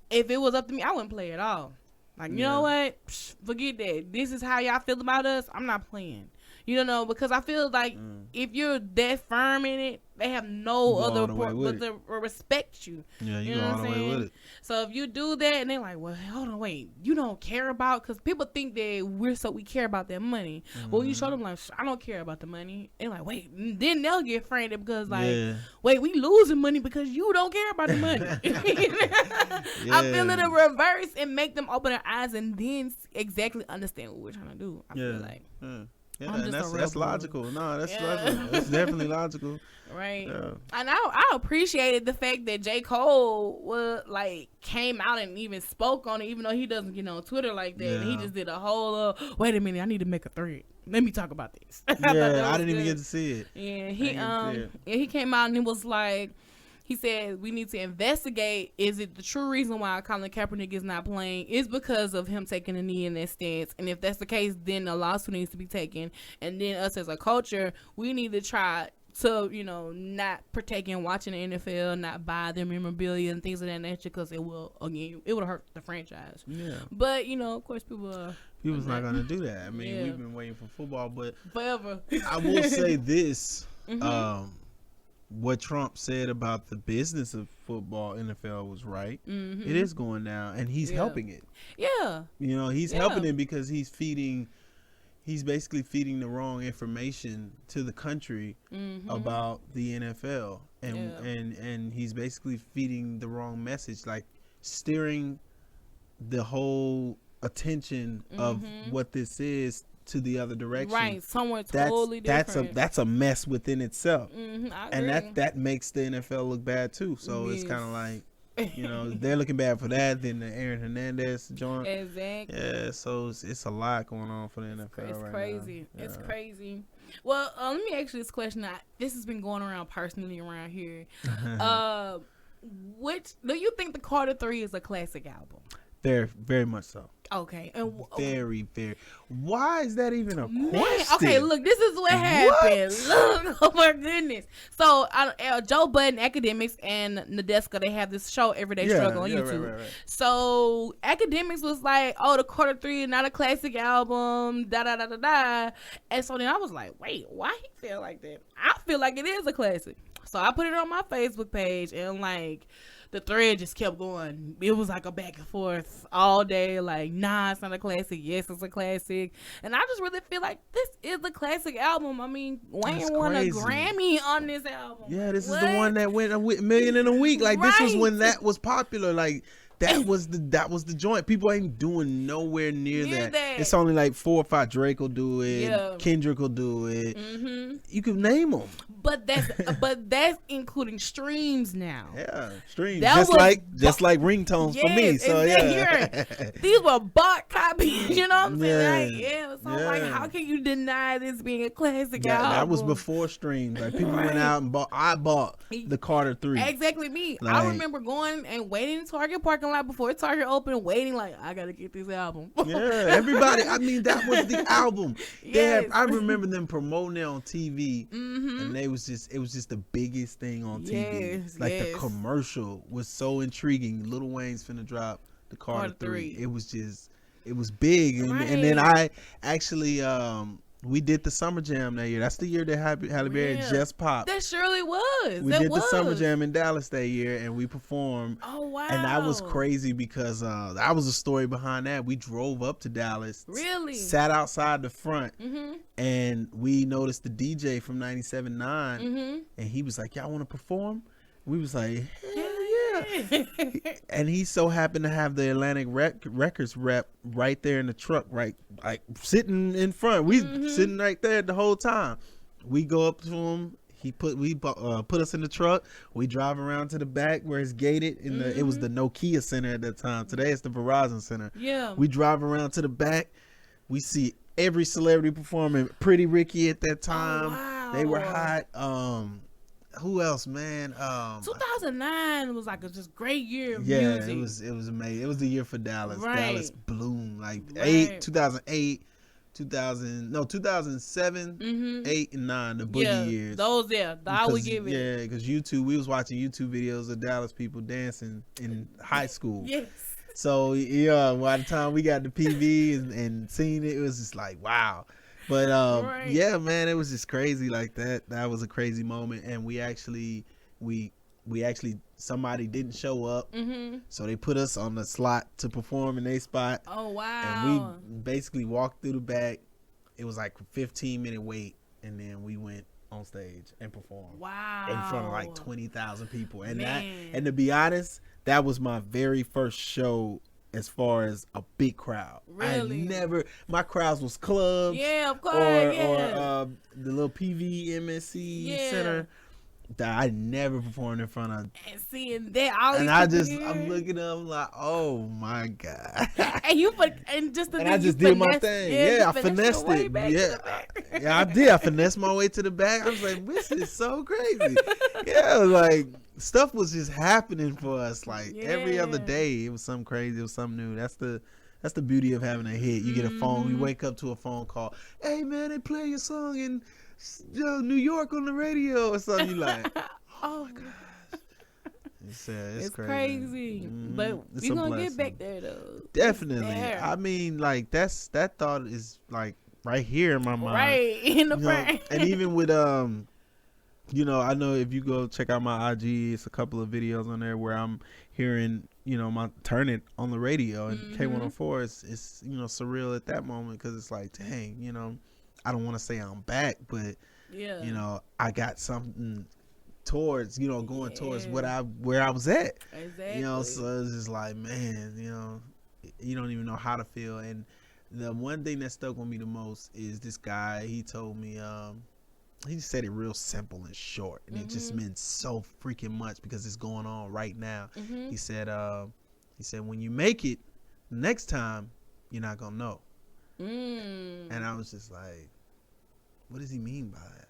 if it was up to me, I wouldn't play at all. Like, you know what? Forget that. This is how y'all feel about us. I'm not playing. You know, because I feel like if you're that firm in it, they have no other but to respect you. Yeah, you go all the way with it. So if you do that, and they're like, well, hold on, wait, you don't care about, because people think that we care about their money. Well, you show them, like, I don't care about the money. And like, wait, then they'll get frantic because, like, wait, we losing money because you don't care about the money. I feel it in reverse and make them open their eyes and then exactly understand what we're trying to do. I feel like. Yeah, and that's logical. No, that's definitely logical. Right. Yeah. And I appreciated the fact that J. Cole came out and even spoke on it, even though he doesn't get on Twitter like that. Yeah. He just did a whole wait a minute, I need to make a thread. Let me talk about this. Yeah, I didn't even get to see it. Yeah, he came out and he was like, he said, we need to investigate. Is it the true reason why Colin Kaepernick is not playing is because of him taking a knee in that stance? And if that's the case, then a lawsuit needs to be taken. And then us as a culture, we need to try to, not partake in watching the NFL, not buy their memorabilia and things of that nature, because it will hurt the franchise. Yeah. But, of course, people's not going to do that. I mean, we've been waiting for football, but forever. I will say this. What Trump said about the business of football, NFL, was right. It is going down, and he's helping it. Yeah. He's helping it because he's basically feeding the wrong information to the country about the NFL. And he's basically feeding the wrong message, like steering the whole attention of what this is to the other direction. Right, somewhere totally different. That's a mess within itself. And that makes the NFL look bad too. So it's kind of like, they're looking bad for that. Then the Aaron Hernandez joint. Exactly. Yeah, so it's a lot going on for the NFL. It's crazy. Yeah. It's crazy. Well, let me ask you this question. This has been going around personally around here. Which do you think the Carter 3 is a classic album? Very, very much so. Okay. Very, very. Why is that even a question? Okay, look, this is what happened. Look, oh my goodness. So, Joe Budden, Academics, and Nadeska, they have this show, Everyday Struggle, on YouTube. Right. So, Academics was like, oh, the Quarter 3 is not a classic album, da-da-da-da-da. And so then I was like, wait, why he feel like that? I feel like it is a classic. So, I put it on my Facebook page, and like, the thread just kept going. It was like a back and forth all day. Like, nah, it's not a classic. Yes, it's a classic. And I just really feel like this is a classic album. I mean, Wayne won a Grammy on this album. Yeah, this is the one that went $1 million in a week. Like, this was when that was popular. Like, that was the joint. People ain't doing nowhere near that. It's only like 4 or 5. Drake will do it. Yeah. Kendrick will do it. Mm-hmm. You can name them. But that's including streams now. Yeah, streams. Just like ringtones for me. So yeah, these were bought copies. You know what I'm saying? Like, so I'm like, how can you deny this being a classic album? That was before streams. Like, people went out and bought. I bought the Carter 3. Exactly me. Like, I remember going and waiting in Target parking lot before Target opened, waiting like, I gotta get this album. Yeah, everybody. I mean, that was the album. I remember them promoting it on TV, and it was just the biggest thing on TV. The commercial was so intriguing. Lil Wayne's finna drop the Carter 3. It was big, and then I actually we did the Summer Jam that year. That's the year that Halle Berry just popped. That surely was. We did the Summer Jam in Dallas that year, and we performed. Oh, wow. And that was crazy because that was a story behind that. We drove up to Dallas. Really? Sat outside the front, and we noticed the DJ from 97.9, and he was like, y'all want to perform? We was like, hell yeah. And he so happened to have the Atlantic Records rep right there in the truck, right, like sitting in front. We sitting right there the whole time. We go up to him. He put us in the truck. We drive around to the back where it's gated. It was the Nokia Center at that time. Today it's the Verizon Center. Yeah. We drive around to the back. We see every celebrity performing. Pretty Ricky at that time. Oh, wow. They were hot. Who else, man? 2009 was like a just great year of music. it was amazing. It was the year for Dallas. Right. Dallas bloomed. Like 2008, 2007, 8 and 9, the boogie years. Those, I would give it. Yeah, because we was watching YouTube videos of Dallas people dancing in high school. Yes. So by the time we got the PV and seen it, it was just like, wow. But yeah, man, it was just crazy like that. That was a crazy moment, and we actually somebody didn't show up, so they put us on the slot to perform in their spot. Oh wow! And we basically walked through the back. It was like a 15-minute wait, and then we went on stage and performed. Wow! In front of like 20,000 people, and and to be honest, that was my very first show. As far as a big crowd, really? My crowds was clubs, of course, or the little PV MSC Center. That I never performed in front of. And seeing that, I'm looking up like, oh my god! And I just did my thing. I finessed it. I did. I finessed my way to the back. I was like, this is so crazy. Like stuff was just happening for us. Like every other day, it was something crazy. It was something new. That's the beauty of having a hit. You get a phone. You wake up to a phone call. Hey man, they play your song in New York on the radio or something. You like, oh my gosh. It's crazy. But we're gonna get back there though. Definitely. I mean, like that thought is like right here in my mind. Right in the front. And even with I know if you go check out my IG, it's a couple of videos on there where I'm hearing, my turn it on the radio, and K104 it's surreal at that moment because it's like, dang, I don't want to say I'm back, but I got something towards, going towards where I was at. Exactly. So it's just like, man, you don't even know how to feel. And the one thing that stuck with me the most is this guy. He told me, he just said it real simple and short, and it just meant so freaking much because it's going on right now. He said, when you make it, next time you're not gonna know. And I was just like, what does he mean by that?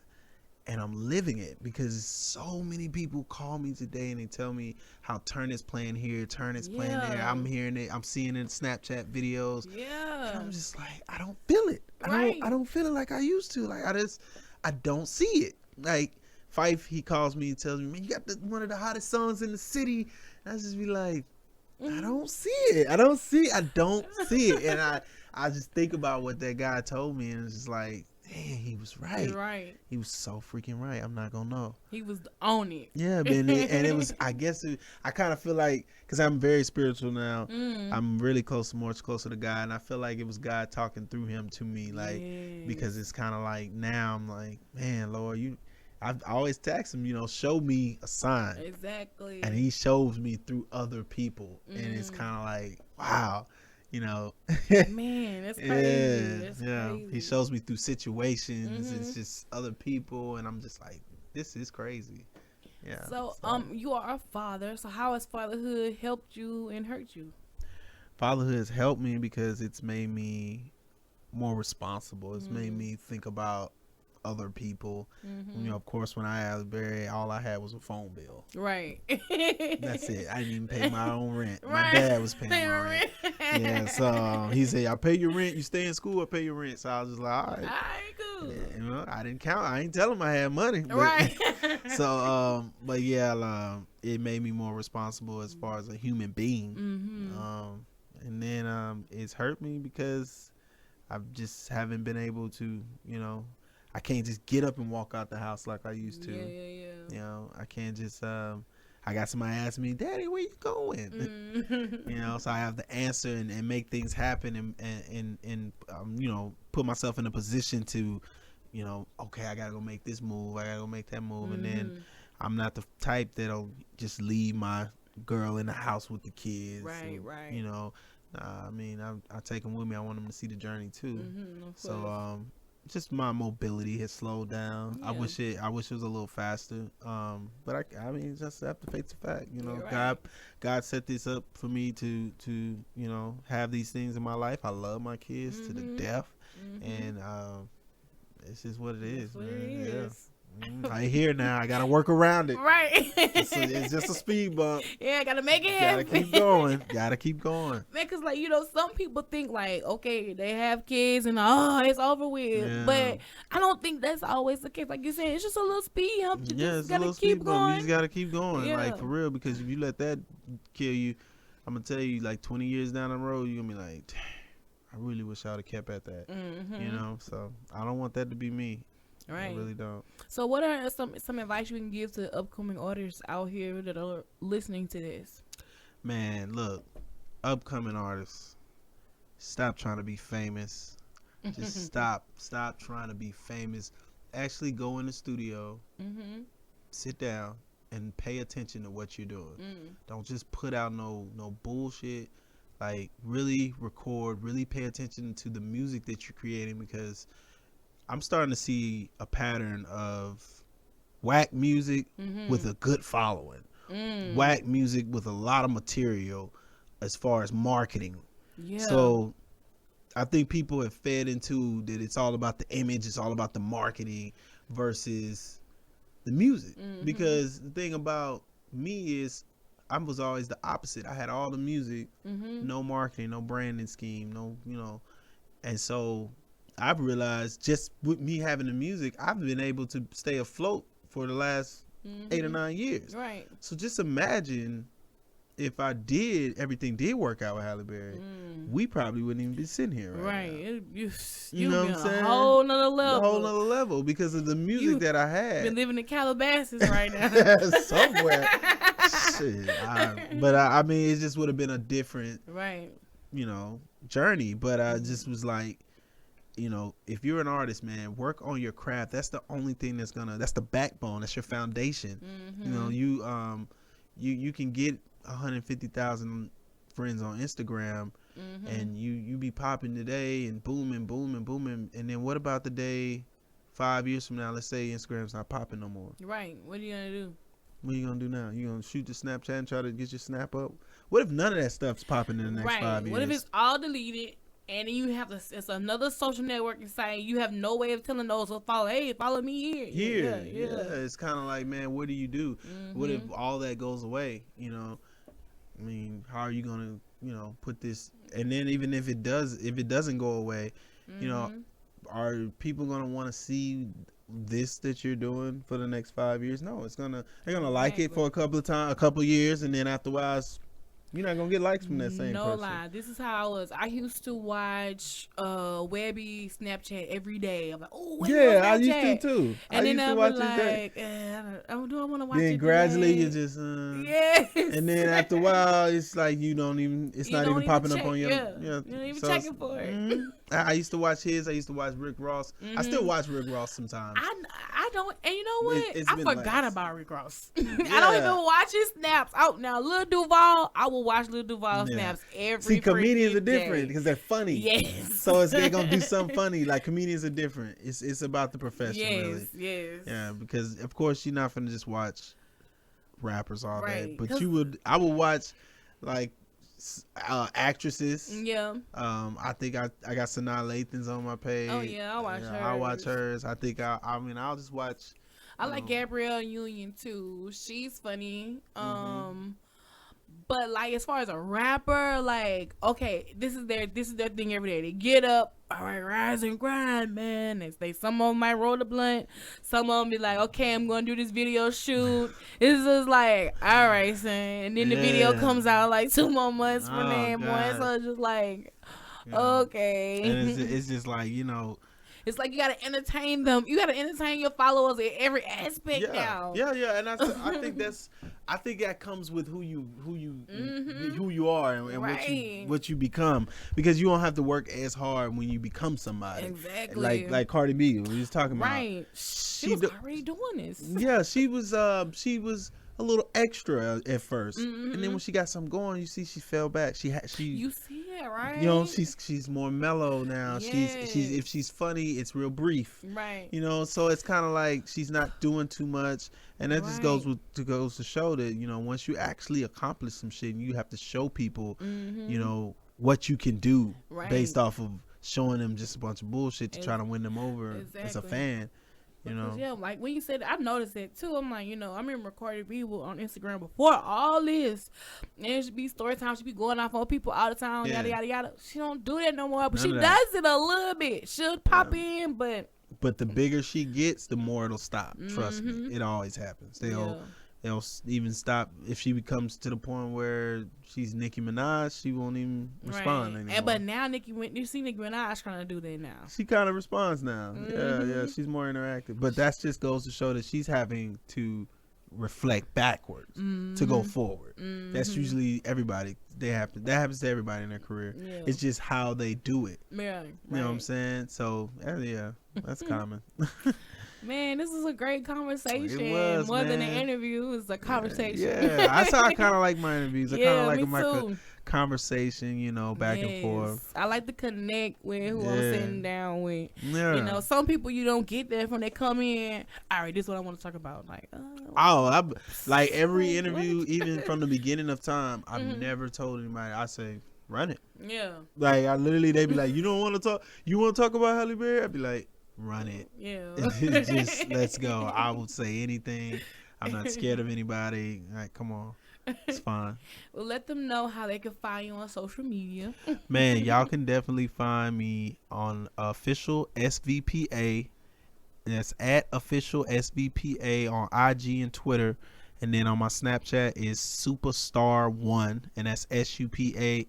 and I'm living it, because so many people call me today and they tell me how turn is playing here, turn is playing there. I'm hearing it. I'm seeing it in Snapchat videos. Yeah. And I'm just like, I don't feel it. I don't feel it like I used to. Like I don't see it. Like Fife, he calls me and tells me, man, you got one of the hottest songs in the city. And I just be like, I don't see it. I don't see it. And I just think about what that guy told me, and it's just like, man, he was right. You're right. He was so freaking right. I'm not gonna know. He was on it. Yeah, man. And it was, I guess, I kind of feel like, because I'm very spiritual now, I'm really much closer to God, and I feel like it was God talking through him to me, like, because it's kind of like, now I'm like, man, Lord, I always text him, show me a sign. Exactly. And he shows me through other people, and it's kind of like, wow. Man, that's crazy. That's crazy. He shows me through situations. It's just other people, and I'm just like, this is crazy. Yeah. So you are a father. So how has fatherhood helped you and hurt you? Fatherhood has helped me because it's made me more responsible. It's made me think about other people. Of course, when I had Halle Berry, all I had was a phone bill. Right. That's it. I didn't even pay my own rent. My dad was paying my rent. Yeah, so he said, I pay your rent, you stay in school, I pay your rent. So I was just like, all right, cool. Yeah, I didn't count. I ain't tell him I had money. But, right. So, but yeah, it made me more responsible as far as a human being. And then it's hurt me because I just haven't been able to, I can't just get up and walk out the house like I used to. Yeah. I can't just, I got somebody asking me, Daddy, where you going? So I have to answer and make things happen and put myself in a position to, okay, I got to go make this move. I got to go make that move. And then I'm not the type that'll just leave my girl in the house with the kids. Right. I take them with me. I want them to see the journey too. So, just my mobility has slowed down. Yeah. I wish it was a little faster. But I just have to face the fact. Right. God set this up for me to have these things in my life. I love my kids to the death, and it's just what it is. What it is. I here now. I gotta work around it. Right. It's just a speed bump. Yeah, gotta make it happen. Gotta keep going. Man, cause some people think okay, they have kids and it's over with. Yeah. But I don't think that's always the case. Like you said, it's just a little speed hump. You just gotta keep going. You just gotta keep going, like for real. Because if you let that kill you, I'm gonna tell you, 20 years down the road, you're gonna be like, dang, I really wish I would have kept at that. So I don't want that to be me. Right. I really don't. So what are some advice you can give to upcoming artists out here that are listening to this? Man, look, upcoming artists, stop trying to be famous. Just stop trying to be famous. Actually go in the studio, sit down, and pay attention to what you're doing. Don't just put out no bullshit. Really record, really pay attention to the music that you're creating, because I'm starting to see a pattern of whack music with a good following. Whack music with a lot of material as far as marketing. Yeah. So I think people have fed into that it's all about the image, it's all about the marketing versus the music. Because the thing about me is I was always the opposite. I had all the music, no marketing, no branding scheme, and so I've realized just with me having the music, I've been able to stay afloat for the last 8 or 9 years. Right. So just imagine if everything did work out with Halle Berry, we probably wouldn't even be sitting here right now. You know what I'm saying? A whole nother level because of the music that I had. Been living in Calabasas right now. Somewhere. Shit. It just would have been a different, journey. But I just was like, if you're an artist, man, work on your craft. That's the only thing that's the backbone. That's your foundation. You can get 150,000 friends on Instagram and you be popping today and booming. And then what about the day 5 years from now, let's say Instagram's not popping no more. Right. What are you going to do? What are you going to do now? You going to shoot the Snapchat and try to get your snap up? What if none of that stuff's popping in the next 5 years? What if it's all deleted? And then you have it's another social networking site. You have no way of telling those who follow. Hey, follow me here. Yeah. It's kind of like, man, what do you do? What if all that goes away? You know, I mean, how are you gonna, you know, put this? And then even if it doesn't go away, you know, are people gonna want to see this that you're doing for the next 5 years? No, they're gonna like it for a couple years, and then after a while, you're not gonna get likes from that same person. No lie. This is how I was. I used to watch Webby Snapchat every day. I'm like, oh, I used to too. And then I was like, do I want to watch it? Then gradually you just yes. And then after a while, it's like you don't even. It's not even popping up on your. You don't even checking for it. I used to watch his. I used to watch Rick Ross. I still watch Rick Ross sometimes. I don't. And you know what? I forgot about Rick Ross. I don't even watch his snaps. Out now, Lil Duval. I will watch Lil Duval snaps every. See, comedians are different because they're funny. Yes. So they're gonna do something funny. Like comedians are different. It's about the profession. Yes. Really. Yes. Yeah, because of course you're not gonna just watch rappers all day, but I would watch like actresses. Yeah. I think I got Sanaa Lathan's on my page. Oh yeah, I watch hers. I watch hers. I think I'll just watch. I like Gabrielle Union too. She's funny. But like as far as a rapper, like okay, this is their thing every day. They get up, all right, rise and grind, man. Some of them might roll the blunt. Some of them be like, okay, I'm gonna do this video shoot. It's just like, all right, son. And then the video comes out like 2 more months from then, boy. So it's just like, okay. And it's just like, you know. It's like you gotta entertain them. You gotta entertain your followers in every aspect now. Yeah. And I think that comes with who you are and what you become, because you don't have to work as hard when you become somebody. Exactly. Like Cardi B, we was talking about. Right. She was already doing this. Yeah, she was a little extra at first, and then when she got something going, you see she fell back. She you see it, right? You know, she's more mellow now. Yes. She's if she's funny, it's real brief. Right. You know, so it's kind of like she's not doing too much, and that just goes to show that, you know, once you actually accomplish some shit, you have to show people, you know, what you can do based off of showing them just a bunch of bullshit to try to win them over as a fan. You know, yeah, like when you said that, I noticed it too. I'm like, you know, I remember Cardi B on Instagram before all this, and it should be story time. She be going off on people all the time, yada yada yada. She don't do that no more, but she does it a little bit. She'll pop in, but the bigger she gets, the more it'll stop. Trust me, it always happens. They'll even stop if she becomes to the point where she's Nicki Minaj. She won't even respond anymore. But now you see Nicki Minaj trying to do that now. She kind of responds now. Yeah, she's more interactive. But that just goes to show that she's having to reflect backwards to go forward. That's usually everybody. That happens to everybody in their career. Yeah. It's just how they do it. Yeah, you know what I'm saying? So yeah, that's common. Man, this is a great conversation. It was, more than an interview. It's a conversation. Yeah, that's how I kind of like my interviews. I kind of like them like a conversation, you know, back and forth. I like to connect with who I'm sitting down with. Yeah. You know, some people you don't get that from they come in. All right, this is what I want to talk about. Like, like every interview, even from the beginning of time, I've never told anybody. I say, run it. Yeah. Like they be like, you don't want to talk. You want to talk about Halle Berry? I'd be like, run it. Yeah. Just let's go. I will say anything. I'm not scared of anybody. All right, come on. It's fine. Well, let them know how they can find you on social media. Man, y'all can definitely find me on official SVPA. That's at official SVPA on IG and Twitter. And then on my Snapchat is Superstar1, and that's SUPASTAAR,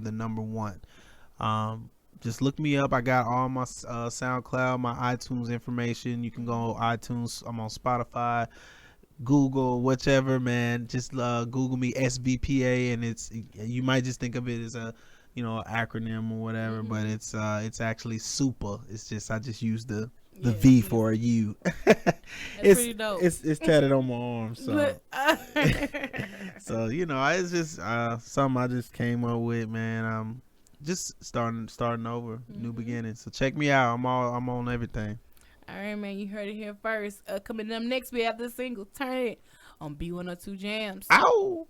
the number 1. Just look me up. I got all my SoundCloud, my iTunes information. You can go on iTunes. I'm on Spotify, Google, whichever, man. Just Google me SVPA, and you might just think of it as a, you know, acronym or whatever, but it's actually super. It's just I just use the V for a U. It's pretty dope. It's tatted on my arm, so so you know, it's just something I just came up with, man. Just starting over, new beginning. So check me out. I'm on everything. All right, man. You heard it here first. Coming up next week after the single, turn it on B102 Jams. Ow.